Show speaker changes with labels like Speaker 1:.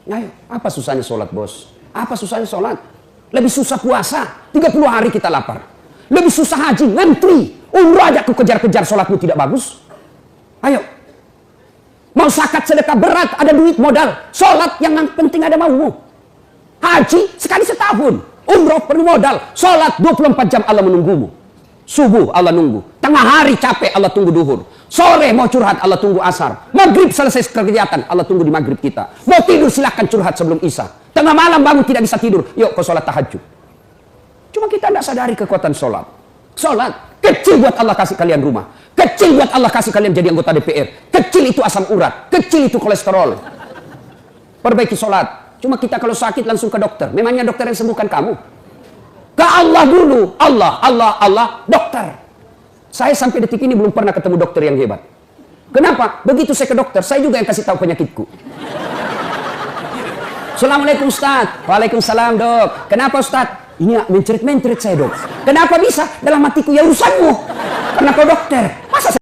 Speaker 1: Ayo, apa susahnya sholat, bos? Apa susahnya sholat? Lebih susah puasa, 30 hari kita lapar. Lebih susah haji, ngantri. Umrah aja aku kejar-kejar, sholatmu tidak bagus. Ayo. Mau zakat sedekah berat, ada duit modal. Sholat yang penting ada maumu. Haji sekali setahun. Umrah perlu modal. Sholat 24 jam Allah menunggumu. Subuh Allah nunggu. Tengah hari capek Allah tunggu duhur. Sore mau curhat Allah tunggu asar. Maghrib selesai kegiatan Allah tunggu di maghrib kita. Mau tidur silahkan curhat sebelum isya. Tengah malam bangun tidak bisa tidur. Yuk kau sholat tahajud. Cuma kita tidak sadari kekuatan sholat. Sholat kecil buat Allah kasih kalian rumah. Kecil buat Allah kasih kalian jadi anggota DPR. Kecil itu asam urat. Kecil itu kolesterol. Perbaiki sholat. Cuma kita kalau sakit langsung ke dokter. Memangnya dokter yang sembuhkan kamu? Ke Allah dulu. Allah, dokter. Saya sampai detik ini belum pernah ketemu dokter yang hebat. Kenapa? Begitu saya ke dokter, saya juga yang kasih tahu penyakitku. Assalamualaikum Ustaz. Waalaikumsalam dok. Kenapa Ustaz? Ini mencerit-mencerit saya dok. Kenapa bisa? Dalam hatiku ya urusanmu. Karena kau dokter.